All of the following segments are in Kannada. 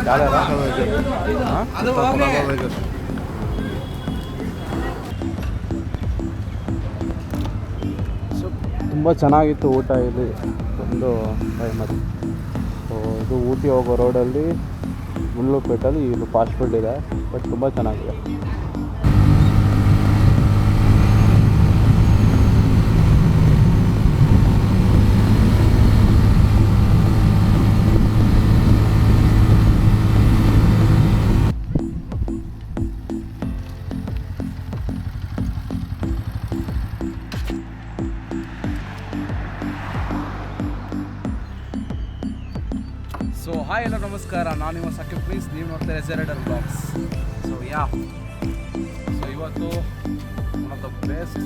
ತುಂಬ ಚೆನ್ನಾಗಿತ್ತು ಊಟ ಇಲ್ಲಿ ಒಂದು ಟೈಮಲ್ಲಿ. ಸೊ ಇದು ಊಟಿ ಹೋಗೋ ರೋಡಲ್ಲಿ ಮುಳ್ಳೂಪೇಟಲ್ಲಿ ಇದು ಫಾಸ್ಟ್ ಫುಡ್ ಇದೆ, ಬಟ್ ತುಂಬ ಚೆನ್ನಾಗಿದೆ. ಸೊ ಹಾಯ್ ಎಲ್ಲ ನಮಸ್ಕಾರ, ನಾನು ನಿಮ್ಮ ಸಕಿಬ್ ಪ್ಲೀಸ್, ನೀವು ನೋಡ್ತಾರೆ ಜೆರಡರ್ ಬ್ಲಾಗ್ಸ್. ಸೊ ಇವತ್ತು one of the best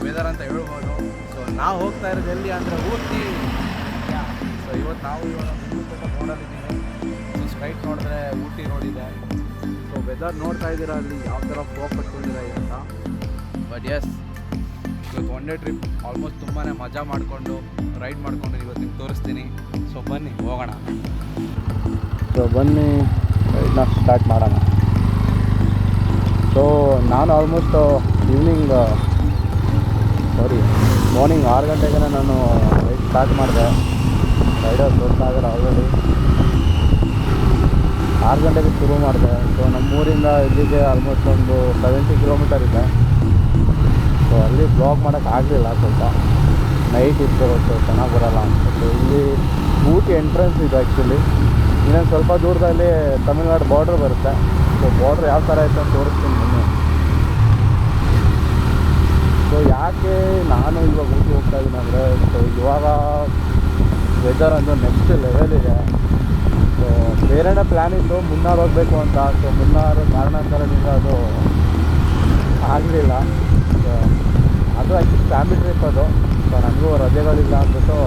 weather ಅಂತ ಹೇಳ್ಬೋದು. ಸೊ ನಾವು ಹೋಗ್ತಾ ಇರೋದು ಎಲ್ಲಿ ಅಂದರೆ ಊಟಿ. ಸೊ ಇವತ್ತು ನಾವು ಇವಾಗ ನೋಡಲಿದ್ದೀವಿ. ಸೊ ಸ್ಟ್ರೈಟ್ ನೋಡಿದ್ರೆ ಊಟಿ ನೋಡಿದೆ. ಸೊ ವೆದರ್ ನೋಡ್ತಾ ಇದ್ದೀರಾ ಅಲ್ಲಿ ಯಾವ ಥರ ಫೋಕ್ ಪಟ್ಕೊಂಡಿದೆ ಅಂತ. ಬಟ್ ಎಸ್, ಇವತ್ತು ಒನ್ ಡೇ ಟ್ರಿಪ್ ಆಲ್ಮೋಸ್ಟ್ ತುಂಬಾ ಮಜಾ ಮಾಡಿಕೊಂಡು ರೈಡ್ ಮಾಡಿಕೊಂಡು ಇವತ್ತು ನಿಮ್ಗೆ ತೋರಿಸ್ತೀನಿ. ಸೊ ಬನ್ನಿ ಹೋಗೋಣ. ಸೊ ಬನ್ನಿ ರೈಡ್ನ ಸ್ಟಾರ್ಟ್ ಮಾಡೋಣ. ಸೊ ನಾನು ಆಲ್ಮೋಸ್ಟ್ ಮಾರ್ನಿಂಗ್ 6 ಗಂಟೆಗೆ ನಾನು ರೈಡ್ ಸ್ಟಾರ್ಟ್ ಮಾಡಿದೆ. ರೈಡರ್ ಗೊತ್ತಾಗಲ್ಲ ಆಲ್ರೆಡಿ 6 ಗಂಟೆಗೆ ಶುರು ಮಾಡಿದೆ. ಸೊ ನಮ್ಮೂರಿಂದ ಇಲ್ಲಿಗೆ ಆಲ್ಮೋಸ್ಟ್ ಒಂದು 70 ಕಿಲೋಮೀಟರ್ ಇದೆ. ಸೊ ಅಲ್ಲಿ ಬ್ಲಾಗ್ ಮಾಡೋಕ್ಕಾಗಲಿಲ್ಲ, ಸ್ವಲ್ಪ ನೈಟ್ ಇತ್ತು, ಸೊ ಚೆನ್ನಾಗಿ ಬರೋಲ್ಲ ಅಂತ. ಸೊ ಇಲ್ಲಿ ಊಟಿ ಎಂಟ್ರೆನ್ಸ್ ಇದೆ ಆ್ಯಕ್ಚುಲಿ. ಇನ್ನೊಂದು ಸ್ವಲ್ಪ ದೂರದಲ್ಲಿ ತಮಿಳ್ನಾಡು ಬಾರ್ಡ್ರ್ ಬರುತ್ತೆ. ಸೊ ಬಾರ್ಡ್ರ್ ಯಾವ ಥರ ಐತೆ ಅಂತ ತೋರಿಸ್ತೀನಿ ಬನ್ನಿ. ಸೊ ಯಾಕೆ ನಾನು ಇವಾಗ ಊಟಿ ಹೋಗ್ತಾ ಇದ್ದೀನಿ ಅಂದರೆ, ಸೊ ಇವಾಗ ವೆದರ್ ಒಂದು ನೆಕ್ಸ್ಟ್ ಲೆವೆಲ್ ಇದೆ. ಸೊ ಬೇರೆನೇ ಪ್ಲ್ಯಾನ್ ಇತ್ತು ಮುನ್ನಾರ್ ಹೋಗಬೇಕು ಅಂತ. ಸೊ ಮುನ್ನಾರು ಕಾರಣಾಂತರದಿಂದ ಅದು ಆಗಲಿಲ್ಲ. ಸೊ ಅದು ಆ್ಯಕ್ಚುಲಿ ಫ್ಯಾಮಿಲಿ ಟ್ರಿಪ್ ಅದು. ಸೊ ನನಗೂ ರಜೆಗಳಿಲ್ಲ ಅಂದ್ಬಿಟ್ಟು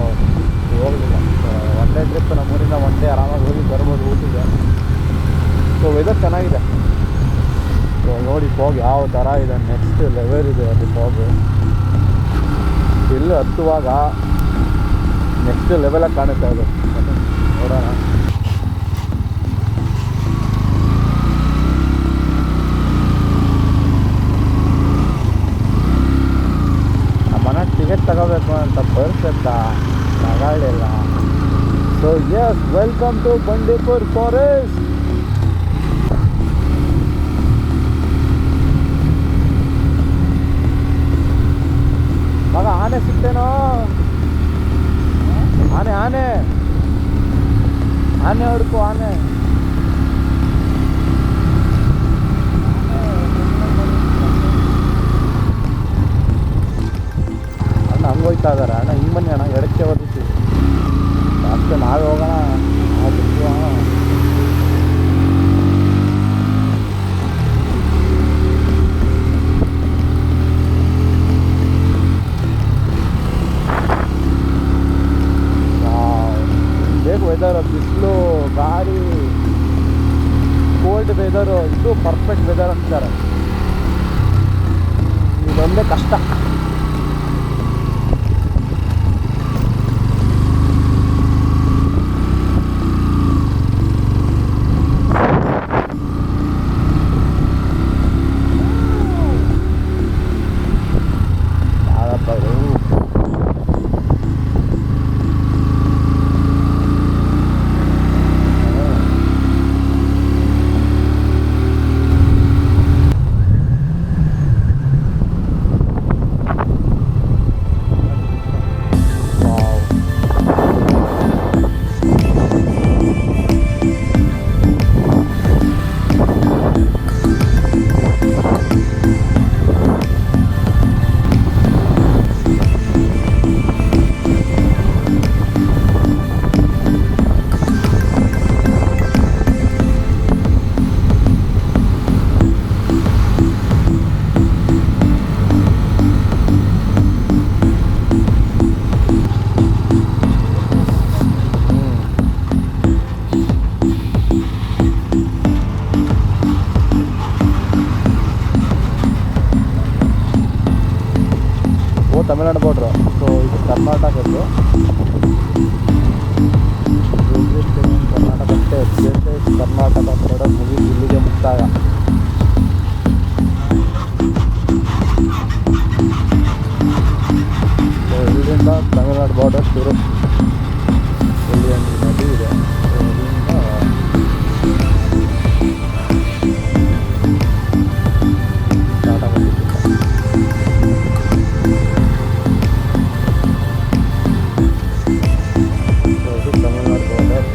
ಹೋಗಲಿಲ್ಲ. ಸೊ ಒನ್ ಡೇ ಟ್ರಿಪ್, ನಮ್ಮೂರಿಂದ ಒನ್ ಡೇ ಆರಾಮಾಗಿ ಹೋಗಿ ಬರ್ಬೋದು ಊಟಿಗೆ. ಸೊ ವೆದರ್ ಚೆನ್ನಾಗಿದೆ. ಸೊ ನೋಡಿ ಫಾಗ್ ಯಾವ ಥರ ಇದೆ, ನೆಕ್ಸ್ಟ್ ಲೆವೆಲ್ ಇದೆ ಅಲ್ಲಿ ಫಾಗು. ಇಲ್ಲಿ ಹತ್ತುವಾಗ ನೆಕ್ಸ್ಟ್ ಲೆವೆಲಾಗಿ ಕಾಣುತ್ತೆ ಅದು. ನೋಡೋಣ. ನಮ್ಮನೆ ಟಿಕೆಟ್ ತಗೋಬೇಕು ಅಂತ ಬರ್ಸತ್ತ ತಗೊಳ್ಳಿಲ್ಲ. So yes, welcome to Bandipur forest. ಮಗ ಆನೆ ಸಿಗ್ತೇನೋ? ಆನೆ ಆನೆ ಆನೆ ಹುಡುಕು, ಆನೆ. ಅಣ್ಣ ಹಂಗೆ ಹೋಗ್ತಾ ಇದ್ದಾರೆ. ಅಣ್ಣ ಹಿಂಗೆ ಬನ್ನಿ ಅಣ್ಣ, ಎಡಕ್ಕೆ ಓದಿಸಿ ಅಷ್ಟೇ, ನಾವೇ ಹೋಗೋಣ. ಬೇಕು ವೆದರ್, ಬಿಸಿಲು, ಗಾಳಿ, ಕೋಲ್ಡ್ ವೆದರು, ಇದು ಪರ್ಫೆಕ್ಟ್ ವೆದರ್ ಅಂತಾರೆ. ಇದೊಂದೇ ಕಷ್ಟ. ತಮಿಳ್ನಾಡು ಬಾರ್ಡ್ರು. ಸೊ ಇದು ಕರ್ನಾಟಕದ್ದು. ಕರ್ನಾಟಕ ಸ್ಟೇಟ್ ಕರ್ನಾಟಕ ಪ್ರಾಡಕ್ಟ್ ಮುಗಿದು ಇಲ್ಲಿಗೆ ಮುಕ್ತಾಯ. ಸೊ ಇಲ್ಲಿಂದ ತಮಿಳ್ನಾಡು ಬಾರ್ಡರ್ ಶುರು. ಇಲ್ಲಿ ಒಂದು ನದಿ ಇದೆ. ಸೊ ಇಲ್ಲಿಂದ ಸ್ಟಾರ್ಟ್ ಆಗೋದಿಲ್ಲ. ಸೊ ಇದು ತಮಿಳ್ನಾಡು ಬಾರ್ಡರ್.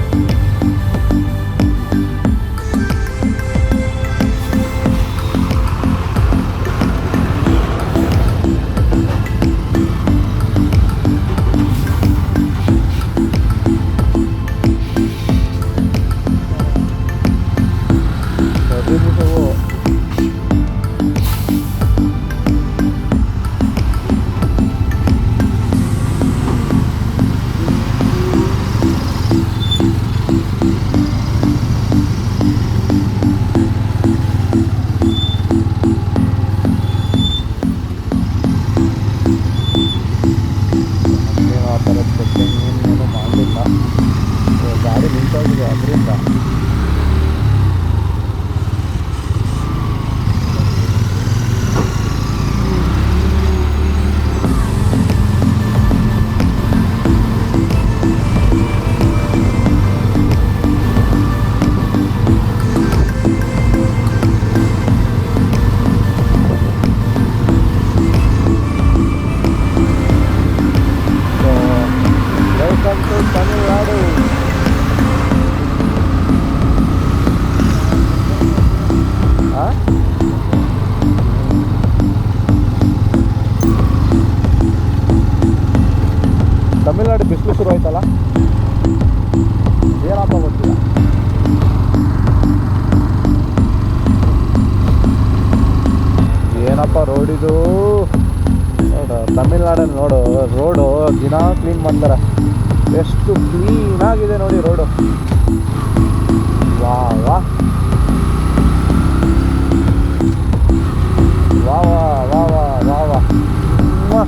ಏನು ಮಾಡಲಿಲ್ಲ. ಗಾಡಿ ನಿಂತೋಗಿದೆ ಅದರಿಂದ. Welcome to Tamil Nadu. ತಮಿಳ್ನಾಡು ಬಿಸಿಲು ಶುರು ಆಯ್ತಲ್ಲ, ಏನಪ್ಪ ಗೊತ್ತಿಲ್ಲ. ಏನಪ್ಪ ರೋಡ್ ಇದು. ತಮಿಳ್ನಾಡಲ್ಲಿ ನೋಡು, ರೋಡು ದಿನ ಕ್ಲೀನ್ ಮಾಡ್ತಾರೆ. ಎಷ್ಟು ಕ್ಲೀನಾಗಿದೆ ನೋಡಿ ರೋಡು. ವಾ ವಾ ವಾ ವಾ ವಾ ವಾ ವಾ ವಾ.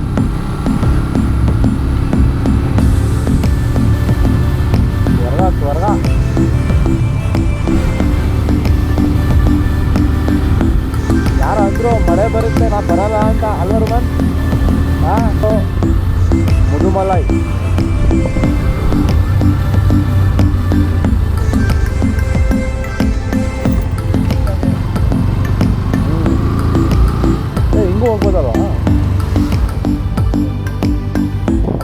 ತ್ವರ್ಗ ಯಾರು ಅಂದರು ಮಳೆ ಬರುತ್ತೆ ನಾ ಬರಲ್ಲ ಅಂತ ಅಲ್ವರು ಬಂದು. ಮುದುಮಲೈ ಹಿಂಗೂ ಹೋಗ್ಬೋದಲ್ವ?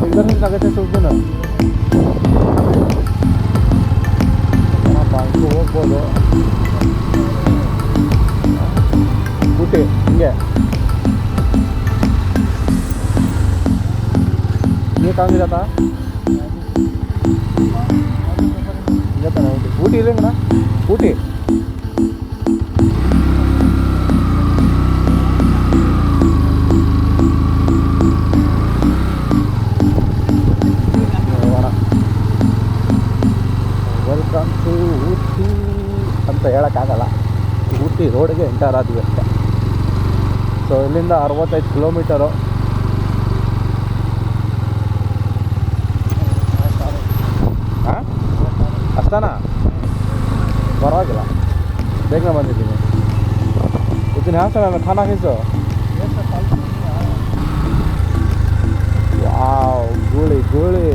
ಇದರಿಂದ ಆಗತ್ತೆ ಸುಮ್ಮನೆ ಹಿಂಗೂ ಹೋಗ್ಬೋದು. ಊಟಿ ಹಿಂಗೆ ये कहाँ भी जाता जाता ना ऊटी. ऊटी लेंगे ना ऊटी. ವೆಲ್ಕಮ್ ಟು ಊಟಿ ಅಂತ ಹೇಳೋಕ್ಕಾಗಲ್ಲ. ಊಟಿ ರೋಡ್ಗೆ ಎಂಟರ್ ಆದ್ವಿ ಅಷ್ಟೇ. ಸೊ ಇಲ್ಲಿಂದ 65 ಕಿಲೋಮೀಟರು. ಅಷ್ಟನಾ? ಪರವಾಗಿಲ್ಲ, ಬೇಗನೆ ಬಂದಿದ್ದೀನಿ. इतने यहाँ से मैं खाना खींचो. वाव गोली गोली.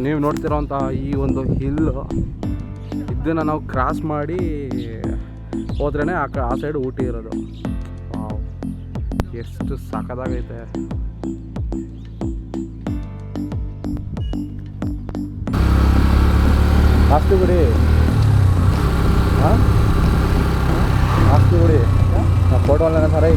ನೀವು ನೋಡ್ತಿರೋಂತಹ ಈ ಒಂದು ಹಿಲ್ಲು, ಇದನ್ನು ನಾವು ಕ್ರಾಸ್ ಮಾಡಿ ಹೋದ್ರೇ ಆ ಸೈಡ್ ಊಟಿ ಇರೋದು. ವಾವ್, ಎಷ್ಟು ಸಾಕಾಗೈತೆ. ಆಸ್ತಿ ಬಿಡಿ, ಹಾಂ ಆಸ್ತಿ ಬಿಡಿ. ಫೋಟೋ ಅಲ್ಲ ಸರಿ.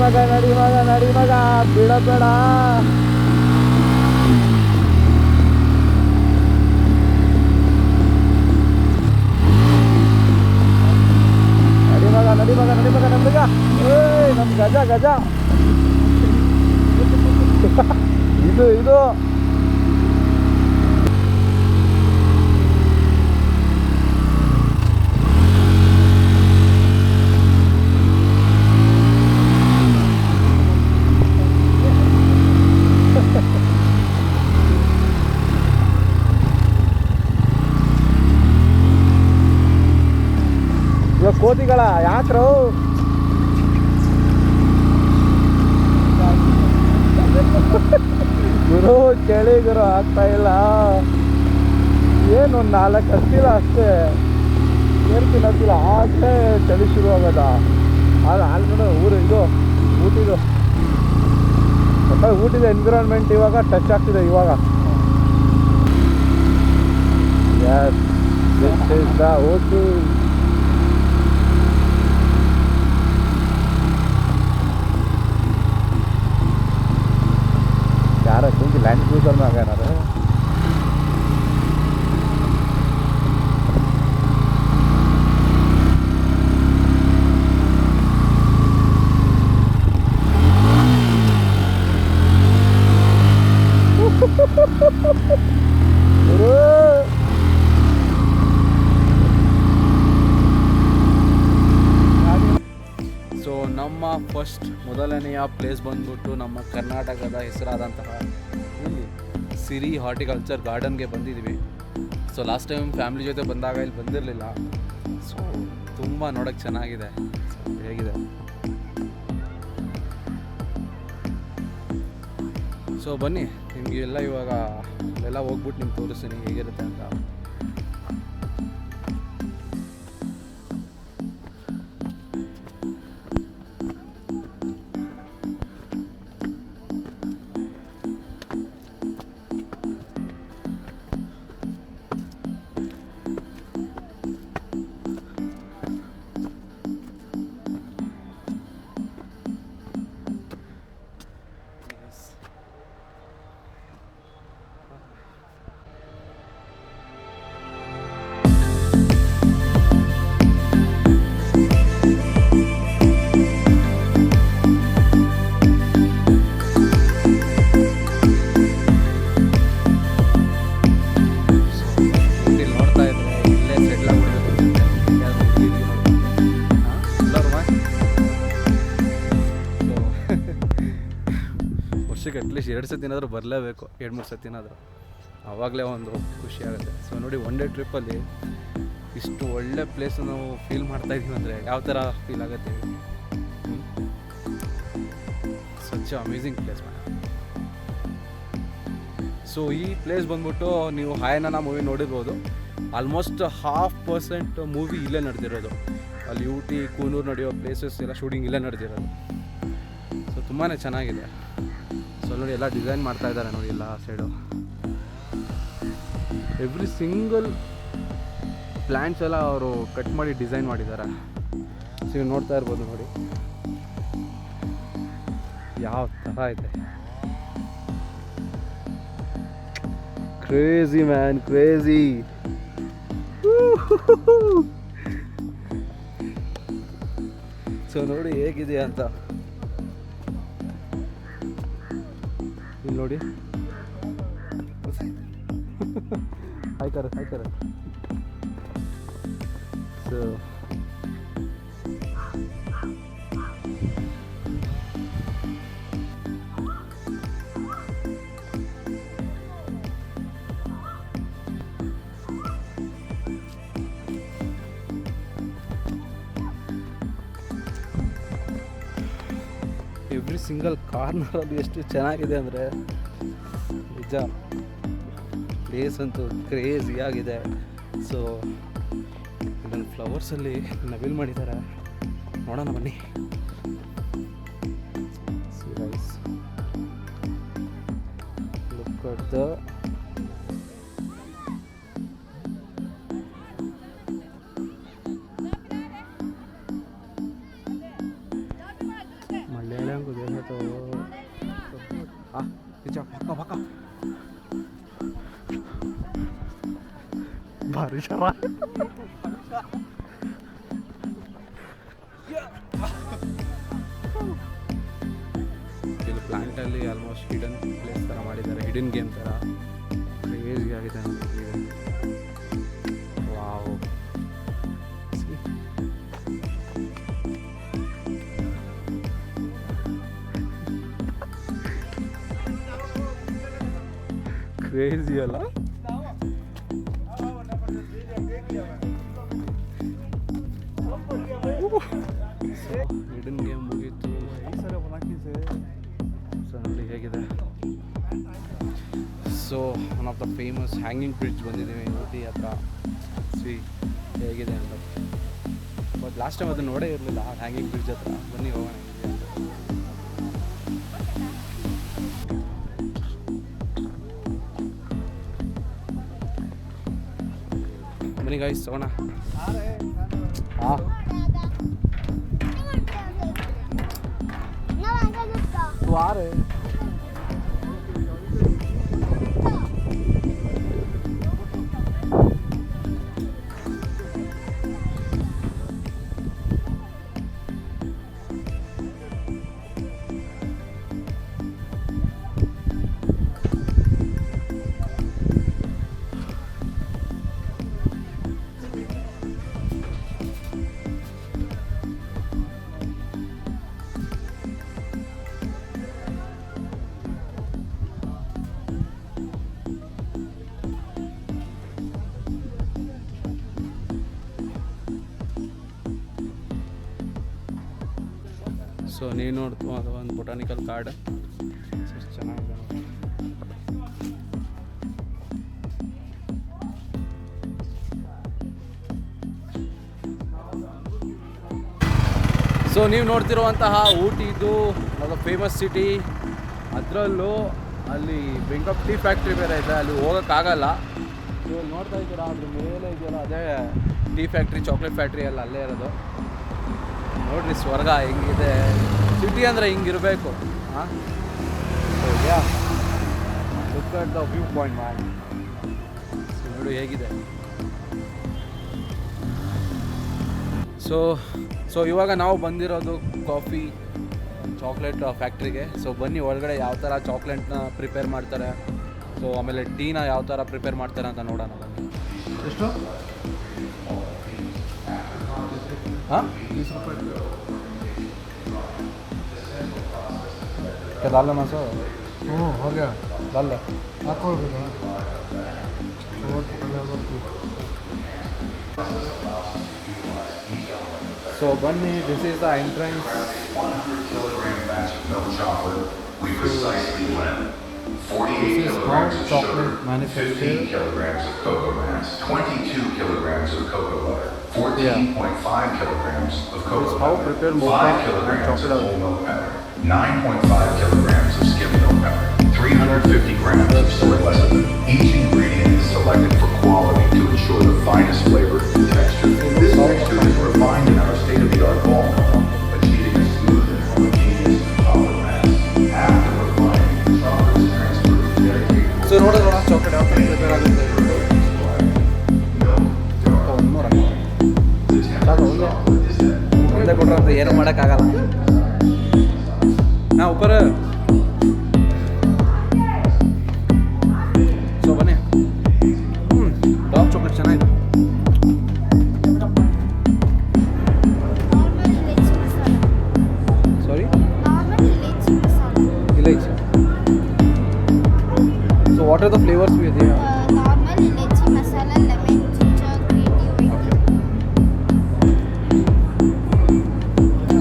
ಮಗ ನಡಿ ಮಗ ನಡಿ ಮಗ ಬಿಡಬೇಡ. ನಡಿ ಮಗ ನಡಿ ಮಗ ನಡಿ ಮಗ ನಮ್ಗ ಏಯ್ ನಮ್ ಗಜ ಗಜ ಇದು ಇದು ಇವಾಗ ಕೋತಿಗಳ ಯಾಕ್ರು ಗುರು ಚಳಿ ಗುರು ಆಗ್ತಾ ಇಲ್ಲ. ಏನು 4 ಹತ್ತಿಲ್ಲ ಅಷ್ಟೇ, ಏರ್ಪಿನ್ ಹತ್ತಿಲ್ಲ ಆಗಲೇ ಚಳಿ ಶುರು ಆಗೋದ. ಆಲ್ರೆಡಿ ಊರು ಇದು ಊಟಿದು ಊಟಿದ ಎನ್ವಿರಾನ್ಮೆಂಟ್ ಇವಾಗ ಟಚ್ ಆಗ್ತಿದೆ ಇವಾಗ. Yes this is the Ooty. ಯಾರ ಕ್योंकि लैंड क्रूजर में आ गया ना रे. ಸೊ ನಮ್ಮ ಫಸ್ಟ್ ಮೊದಲನೆಯ ಪ್ಲೇಸ್ ಬಂದ್ಬಿಟ್ಟು ನಮ್ಮ ಕರ್ನಾಟಕದ ಹೆಸರಾದಂತಹ ಇಲ್ಲಿ ಸಿರಿ ಹಾರ್ಟಿಕಲ್ಚರ್ ಗಾರ್ಡನ್ಗೆ ಬಂದಿದ್ದೀವಿ. ಸೊ ಲಾಸ್ಟ್ ಟೈಮ್ ಫ್ಯಾಮಿಲಿ ಜೊತೆ ಬಂದಾಗ ಇಲ್ಲಿ ಬಂದಿರಲಿಲ್ಲ. ಸೊ ತುಂಬ ನೋಡೋಕ್ಕೆ ಚೆನ್ನಾಗಿದೆ. ಹೇಗಿದೆ ಸೊ ಬನ್ನಿ ನಿಮಗೆಲ್ಲ ಇವಾಗ ಎಲ್ಲ ಹೋಗ್ಬಿಟ್ಟು ನಿಮ್ಗೆ ತೋರಿಸ್ತೀನಿ ಹೇಗಿರುತ್ತೆ ಅಂತ. ವರ್ಷಕ್ಕೆ ಅಟ್ಲೀಸ್ಟ್ 2 ಸತಿನಾದರೂ ಬರಲೇಬೇಕು, 2-3 ಸತಿನಾದರೂ, ಆವಾಗಲೇ ಒಂದು ಖುಷಿ ಆಗುತ್ತೆ. ಸೊ ನೋಡಿ, ಒನ್ ಡೇ ಟ್ರಿಪ್ಪಲ್ಲಿ ಇಷ್ಟು ಒಳ್ಳೆ ಪ್ಲೇಸ್ ನಾವು ಫೀಲ್ ಮಾಡ್ತಾಯಿದ್ದೀವಿ ಅಂದರೆ ಯಾವ ಥರ ಫೀಲ್ ಆಗುತ್ತೆ. Such amazing place man. So ಈ ಪ್ಲೇಸ್ ಬಂದ್ಬಿಟ್ಟು ನೀವು ಹಾಯ್ ನಾನಾ ಮೂವಿ ನೋಡಿರ್ಬೋದು. ಆಲ್ಮೋಸ್ಟ್ 50% ಮೂವಿ ಇಲ್ಲೇ ನಡೆದಿರೋದು. ಅಲ್ಲಿ ಊಟಿ ಕೂನೂರು ನಡೆಯೋ ಪ್ಲೇಸಸ್ ಎಲ್ಲ ಶೂಟಿಂಗ್ ಇಲ್ಲೇ ನಡೆದಿರೋದು. ಸೊ ತುಂಬಾ ಚೆನ್ನಾಗಿದೆ. ಸೊ ನೋಡಿ ಎಲ್ಲ ಡಿಸೈನ್ ಮಾಡ್ತಾ ಇದ್ದಾರೆ ನೋಡಿ, ಎಲ್ಲ ಸೈಡು ಎವ್ರಿ ಸಿಂಗಲ್ ಪ್ಲ್ಯಾಂಟ್ಸ್ ಎಲ್ಲ ಅವರು ಕಟ್ ಮಾಡಿ ಡಿಸೈನ್ ಮಾಡಿದ್ದಾರೆ. ಸೊ ನೀವು ನೋಡ್ತಾ ಇರ್ಬೋದು ನೋಡಿ ಯಾವ ಥರ ಇದೆ. Crazy man, crazy. ಸೊ ನೋಡಿ ಹೇಗಿದೆ ಅಂತ. ಇಲ್ಲಿ ನೋಡಿ ಆಯ್ತಾರೆ ಆಯ್ತಾರೆ. ಸೊ ಎವ್ರಿ ಸಿಂಗಲ್ ಕಾರ್ನರಲ್ಲಿ ಎಷ್ಟು ಚೆನ್ನಾಗಿದೆ ಅಂದರೆ ನಿಜ. ಪ್ಲೇಸ್ ಅಂತೂ ಕ್ರೇಜಿಯಾಗಿದೆ. ಸೊ ನನ್ನ ಫ್ಲವರ್ಸಲ್ಲಿ ನವಿಲ್ ಮಾಡಿದ್ದಾರೆ, ನೋಡೋಣ ಬನ್ನಿ. ಲುಕ್ ಅಟ್ ದ ಮಲಯಾಳಂ ಭಾರಿ ಶವ. ಇದು ಪ್ಲಾಂಟಲ್ಲಿ ಆಲ್ಮೋಸ್ಟ್ ಹಿಡನ್ ಪ್ಲೇಸ್ ಥರ ಮಾಡಿದ್ದಾರೆ, ಹಿಡನ್ ಗೇಮ್ ಥರ ಕ್ರೇಜಿ ಆಗಿದೆ ನಮಗೆ. ವಾವ್, ಕ್ರೇಜಿ ಅಲ್ಲ? ಹಿಡನ್ ಗೇಮ್ ಮುಗೀತು. ಸೊ ನೋಡಿ ಹೇಗಿದೆ. So one of the famous hanging bridge ಬಂದಿದ್ದೀವಿ ಊಟಿ ಹತ್ರ. ಸಿ ಹೇಗಿದೆ ಅಂತ. ಬಟ್ ಲಾಸ್ಟ್ ಟೈಮ್ ಅದು ನೋಡೇ ಇರಲಿಲ್ಲ ಹ್ಯಾಂಗಿಂಗ್ ಬ್ರಿಡ್ಜ್ ಹತ್ರ. ಬನ್ನಿ ಹೋಗೋಣ ಹೇಗಿದೆ ಅಂತ. ಬನ್ನಿ ಗಾಯ್ಸ್ ಹೋಗೋಣ. ಹಾಂ ವಾರೆ ಸೊ ನೀವು ನೋಡ್ತು ಅದು ಒಂದು ಬೊಟಾನಿಕಲ್ ಗಾರ್ಡ್. ಸೊ ಚೆನ್ನಾಗಿದೆ. ಸೊ ನೀವು ನೋಡ್ತಿರುವಂತಹ ಊಟಿದು ಅದು ಫೇಮಸ್ ಸಿಟಿ. ಅದರಲ್ಲೂ ಅಲ್ಲಿ ಬೆಂಕಪ್ ಟೀ ಫ್ಯಾಕ್ಟ್ರಿ ಬೇರೆ ಇದೆ, ಅಲ್ಲಿ ಹೋಗೋಕ್ಕಾಗಲ್ಲ. ನೀವು ನೋಡ್ತಾ ಇದ್ದೀರಾ ಅದ್ರ ಮೇಲೆ ಇದೆಯಲ್ಲ, ಅದೇ ಟೀ ಫ್ಯಾಕ್ಟ್ರಿ, ಚಾಕ್ಲೇಟ್ ಫ್ಯಾಕ್ಟ್ರಿ ಎಲ್ಲ ಅಲ್ಲೇ ಇರೋದು. ನೋಡ್ರಿ ಸ್ವರ್ಗ ಹೆಂಗಿದೆ. ಸಿಟಿ ಅಂದರೆ ಹಿಂಗಿರಬೇಕು. ಹಾಂ, look at the view point man. ನೋಡಿ ಹೇಗಿದೆ. ಸೊ ಇವಾಗ ನಾವು ಬಂದಿರೋದು ಕಾಫಿ ಚಾಕ್ಲೇಟ್ ಫ್ಯಾಕ್ಟ್ರಿಗೆ. ಸೊ ಬನ್ನಿ ಒಳಗಡೆ ಯಾವ ಥರ ಚಾಕ್ಲೇಟ್ನ ಪ್ರಿಪೇರ್ ಮಾಡ್ತಾರೆ, ಸೊ ಆಮೇಲೆ ಟೀನ ಯಾವ ಥರ ಪ್ರಿಪೇರ್ ಮಾಡ್ತಾರೆ ಅಂತ ನೋಡೋಣ. ಬನ್ನಿ. ಎಷ್ಟು? ಹಾಂ, ಲಾಲ್ ಮಾಸು. ಹ್ಞೂ ಹೋಗ್ಯ ಲಾಲ್ ಹಾಕೊಳ್ಬೇಕು. ಸೊ ಬನ್ನಿ, this is the entrance. 48 kilograms of chocolate sugar, manufactured. 15 kilograms of cocoa mass, 22 kilograms of cocoa butter, 14.5 kilograms of This cocoa how powder, prepare 5 mocha kilograms and of chocolate. whole milk powder, 9.5 kilograms of skim milk powder, 350 grams of soy lecithin. Each ingredient is selected for quality to ensure the finest flavor and texture. This texture is refined in our state-of-the-art ball mill, achieving a smooth and homogeneous chocolate mass. After refining, chocolate is transferred to dedicated so ನೋಡೋಣ ಚಾಕ್ಲೇಟ್ ಯಾವ ಥರ ಪ್ರಿಪೇರ್ ಆಗುತ್ತೆ. ಒಂದೇ ಕೊಟ್ರೆ ಅಂತ ಏನು ಮಾಡೋಕ್ಕಾಗಲ್ಲ. ನಾ ಉಪ್ಪರ. ಸೊ ಬನ್ನಿ. ಡಾರ್ಕ್ ಚಾಕ್ಲೇಟ್ ಚೆನ್ನಾಗಿದೆ. Sorry, elaichi. So what are the flavours we ಇದೆ? normal lychee masala, lemon, ginger, green tea, white.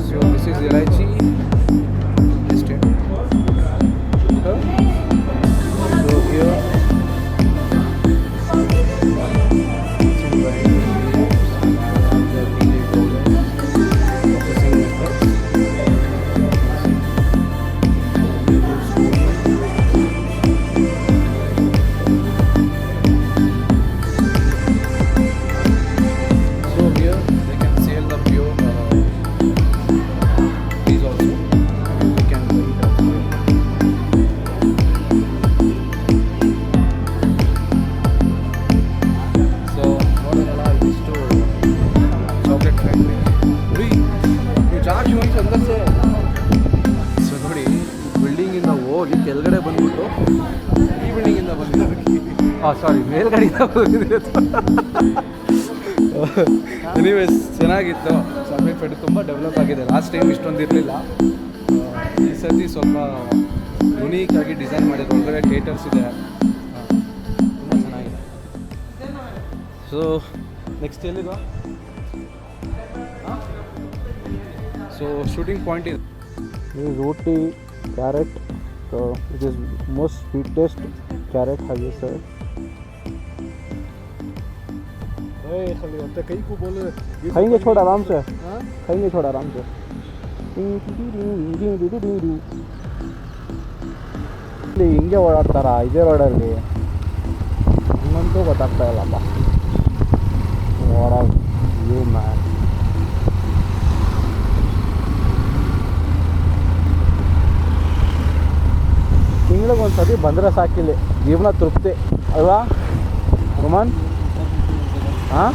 So this is elaichi. Taste it. So here ಕೆಳಗಡೆ ಬಂದ್ಬಿಟ್ಟು ಈ ಬಿಲ್ಡಿಂಗಿಂದ ಬಂದಿರೋದು. ಸಾರಿ, ಮೇಲ್ಗಡೆಯಿಂದ ಬಂದಿದೆ. ಎನಿವೇಸ್ ಚೆನ್ನಾಗಿತ್ತು. ಶಾಮೀರ್ಪೇಟೆ ತುಂಬ ಡೆವಲಪ್ ಆಗಿದೆ. ಲಾಸ್ಟ್ ಟೈಮ್ ಇಷ್ಟೊಂದು ಇರಲಿಲ್ಲ. ಈ ಸರ್ತಿ ಸ್ವಲ್ಪ ಯುನೀಕಾಗಿ ಡಿಸೈನ್ ಮಾಡಿದ್ರು. ಒಳಗಡೆ ಥಿಯೇಟರ್ಸ್ ಇದೆ, ತುಂಬ ಚೆನ್ನಾಗಿದೆ. ಸೊ ನೆಕ್ಸ್ಟ್ ಎಲ್ಲಿದು? ಸೊ ಶೂಟಿಂಗ್ ಪಾಯಿಂಟ್ ಇದೆ. This is roti, carrot. So it is most sweetest carrot have you said. खाएंगे छोड़ आराम से, खाएंगे छोड़ आराम से. ಇಲ್ಲಿ ಹಿಂಗೆ ಓಡಾಡ್ತಾರ ಇದೇ ರೋಡಲ್ಲಿ? ಹಂಗಂತೂ ಗೊತ್ತಾಗ್ತಾ ಇಲ್ಲಪ್ಪ. What you man. ತಿಂಗಳಿಗೆ ಒಂದು ಸತಿ ಬಂದರೆ ಸಾಕಿಲ್ಲ, ಜೀವನ ತೃಪ್ತಿ ಅಲ್ವಾ ರೋಮನ್? ಹಾಂ,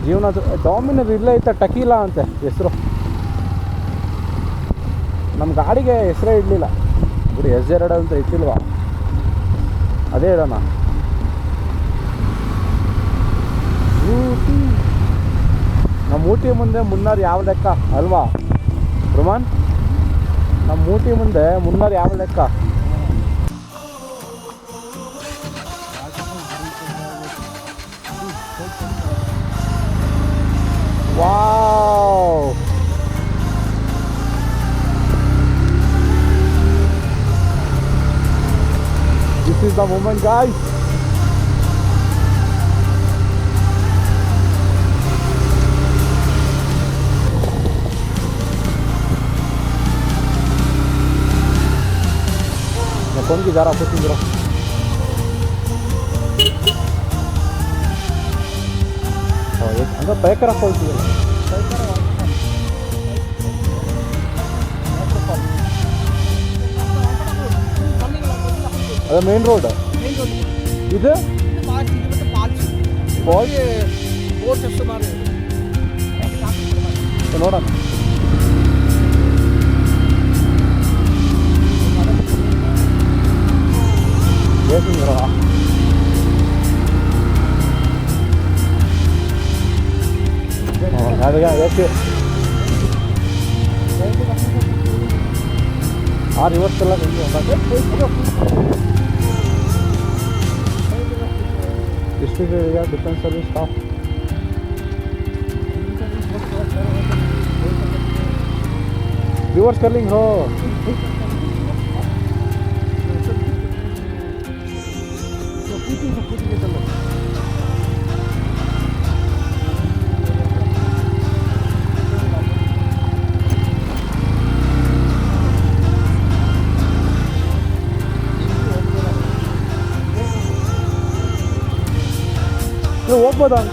ಜೀವನ ಡಾಮಿನರ್ ಇಲ್ಲೇ ಐತೆ, ಟಕೀಲಾ ಅಂತೆ ಹೆಸರು. ನಮ್ಮ ಗಾಡಿಗೆ ಹೆಸರೇ ಇಡಲಿಲ್ಲ ಬಿಡಿ, S2 ಅಂತ ಇಟ್ಟಿಲ್ವಾ? ಅದೇ ಇಡೋಣ. ಊಟಿ, ನಮ್ಮ ಊಟಿ ಮುಂದೆ ಮುನ್ನಾರ್ ಯಾವ ಲೆಕ್ಕ ಅಲ್ವಾ ರೋಮನ್? ನಮ್ಮ ಊಟಿ ಮುಂದೆ ಮುನ್ನಾರ್ ಯಾವ ಲೆಕ್ಕ? Wow, this is the moment guys. Phone की जा रहा कुछ जरा एक अंदर पैक करा खोल दिया. ಅದು ಮೇನ್ ರೋಡ್ ಇದು ನೋಡೋಣ. ಆ ರಿವರ್ಸ್ ಎಲ್ಲ district area defence service staff. रिवर्स कर्लिंग हो. ಹೋಗ್ಬೋದಾ ಅಂತ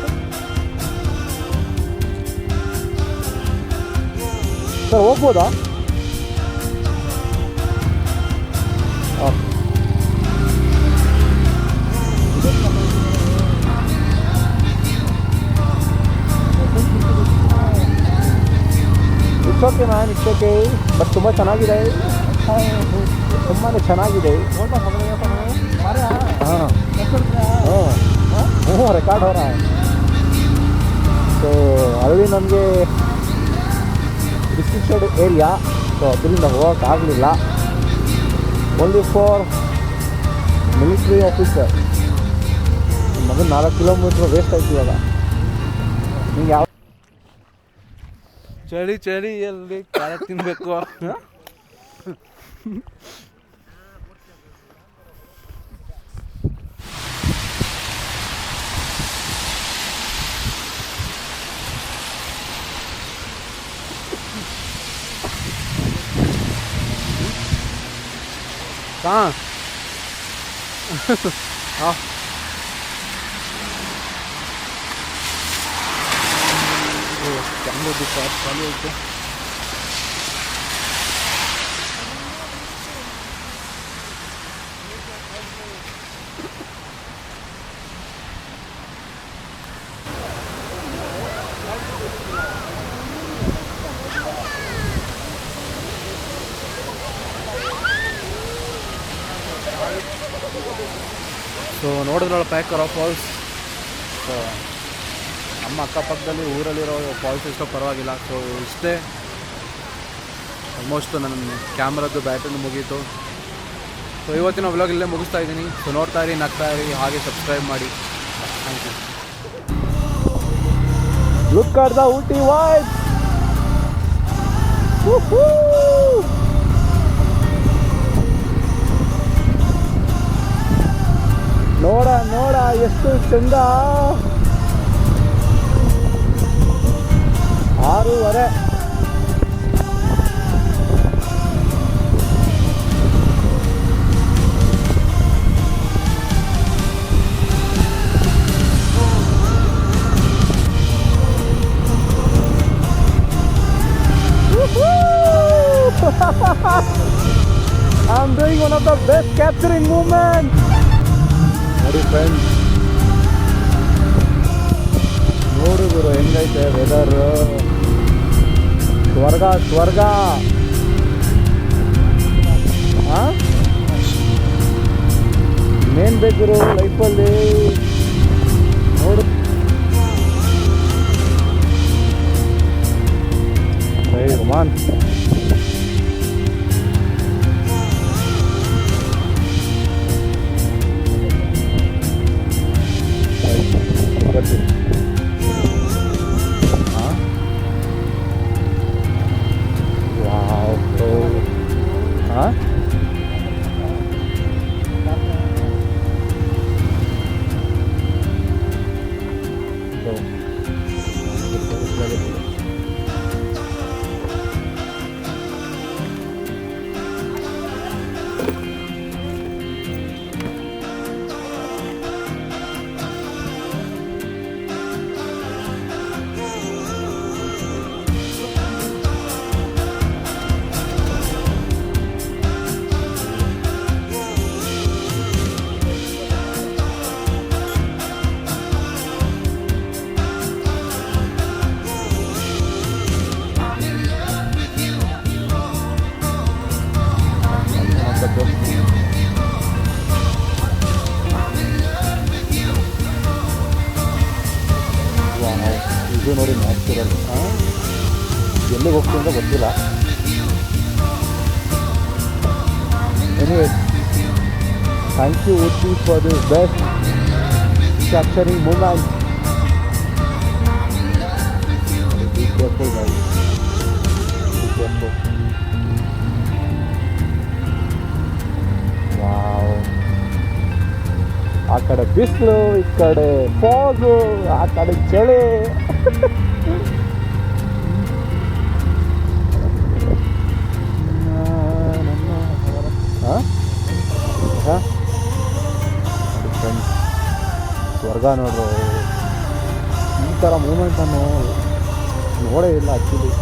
ಸರ್? ಹೋಗ್ಬೋದಾ? It's okay man, it's okay. But ತುಂಬ ಚೆನ್ನಾಗಿದೆ, ತುಂಬಾ ಚೆನ್ನಾಗಿದೆ. ಹಾಂ ಹಾಂ, ರೆಕಾರ್ಡ್ हो रहा है. ಸೊ ಅಲ್ಲಿ ನಮಗೆ ರಿಸ್ಟ್ರಿಕ್ಟೆಡ್ ಏರಿಯಾ, ಸೊ ಅದರಿಂದ ಹೋಗೋಕ್ಕಾಗಲಿಲ್ಲ. Only for military officer. ಮಗನ 4 ಕಿಲೋಮೀಟ್ರ್ ವೇಸ್ಟ್ ಆಯ್ತು ಇವಾಗ. ನಿಂಗೆ ಯಾವ ಚಳಿಯಲ್ಲಿ ಕ್ಯಾರೆಟ್ ತಿನ್ನಬೇಕು. कहाँ? हाँ चालू होते ಸೊ ನೋಡಿದ್ರಲ್ಲ ಪ್ಯಾಕರ ಫಾಲ್ಸ್. ಸೊ ನಮ್ಮ ಅಕ್ಕಪಕ್ಕದಲ್ಲಿ ಊರಲ್ಲಿರೋ ಫಾಲ್ಸ್ ಎಷ್ಟೋ ಪರವಾಗಿಲ್ಲ. ಸೊ ಇಷ್ಟೇ ಆಲ್ಮೋಸ್ಟ್ ನನ್ನ ಕ್ಯಾಮ್ರದ್ದು ಬ್ಯಾಟ್ರಿನೂ ಮುಗೀತು. ಸೊ ಇವತ್ತಿನ ವ್ಲಾಗ್ ಇಲ್ಲೇ ಮುಗಿಸ್ತಾ ಇದ್ದೀನಿ. ಸೊ ನೋಡ್ತಾ ಇರಿ, ನಗ್ತಾ ಇರಿ, ಹಾಗೆ ಸಬ್ಸ್ಕ್ರೈಬ್ ಮಾಡಿ. Thank you. Look at the Ooty vibes. ನೋಡ ನೋಡ ಎಷ್ಟು ಚಂದ. 6:30. I'm doing one of the best capturing movements. ನೋಡಿ ಫ್ರೆಂಡ್ಸ್, ನೋಡು ಗುರು ಹೆಂಗೈತೆ ವೆದರ್. ಸ್ವರ್ಗ ಸ್ವರ್ಗ. ಇನ್ನೇನು ಬೇಕಿರು ಲೈಫಲ್ಲಿ. ನೋಡು ರೋಮಾನ್. Wow, bro. Huh? ಇದು ನೋಡಿ ನ್ಯಾಚುರಲ್. ಎಲ್ಲಿಗೆ ಹೋಗ್ತೀವಿ ಅಂತ ಗೊತ್ತಿಲ್ಲ. Anyway, thank you Ooty for this best capturing moment. Be careful guys. Be careful. Wow. ಆ ಕಡೆ ಬಿಸಿಲು, ಈ ಕಡೆ ಫಾಗು, ಆ ಕಡೆ ಚಳಿ. ಫ್ರೆಂಡ್ಸ್, ಸ್ವರ್ಗ ನೋಡ್ರು. ಈ ಥರ ಮೂಮೆಂಟನ್ನು ನೋಡೇ ಇಲ್ಲ ಆ್ಯಕ್ಚುಲಿ.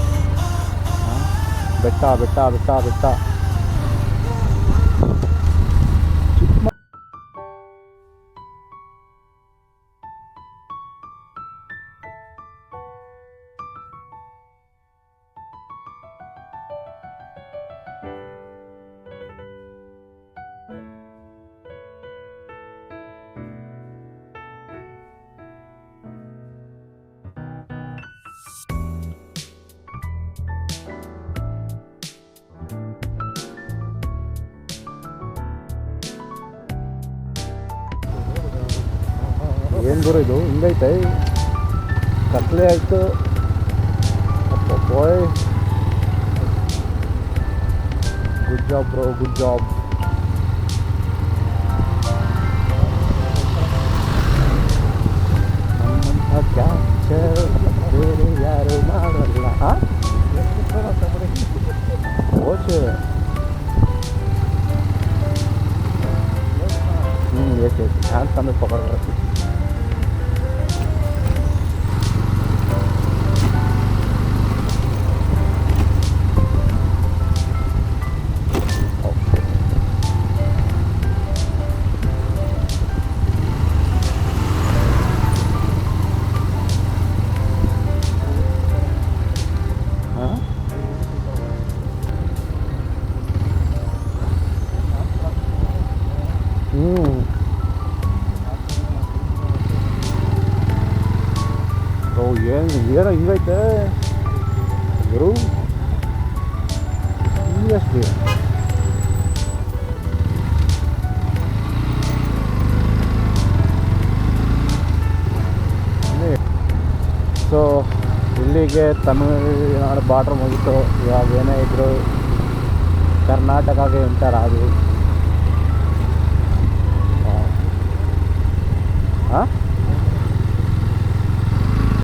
ಬೆಟ್ಟ ಬೆಟ್ಟ ಬೆಟ್ಟ ಬೆಟ್ಟ. ಏನು ಗುರು ಇದು ಹಿಂಗೈತೆ. ಕತ್ಲೆ ಆಯಿತು. Bye, good job bro, good job. ನಮ್ಮಂಥ ಕ್ಯಾಪ್ಚರ್ ಬೇರೆ ಯಾರು ಮಾಡಲ್ಲ. ಓಕೆ. ಎಸ್ ಎಸ್ ಹ್ಯಾಂಡ್ ಸಮೇತ ಪಕಡ್ಬೇಕು. ಏನೋ ಹಿಂಗೈತೆ ಗುರು ಹಿಂಗಷ್ಟು ಸೊ ಇಲ್ಲಿಗೆ ತಮಿಳುನಾಡು ಬಾರ್ಡ್ರ್ ಮುಗೀತು. ಇವಾಗ ಏನೇ ಇದ್ದರೂ ಕರ್ನಾಟಕಕ್ಕೆ ಎಂಟರ್ ಆದ್ವಿ.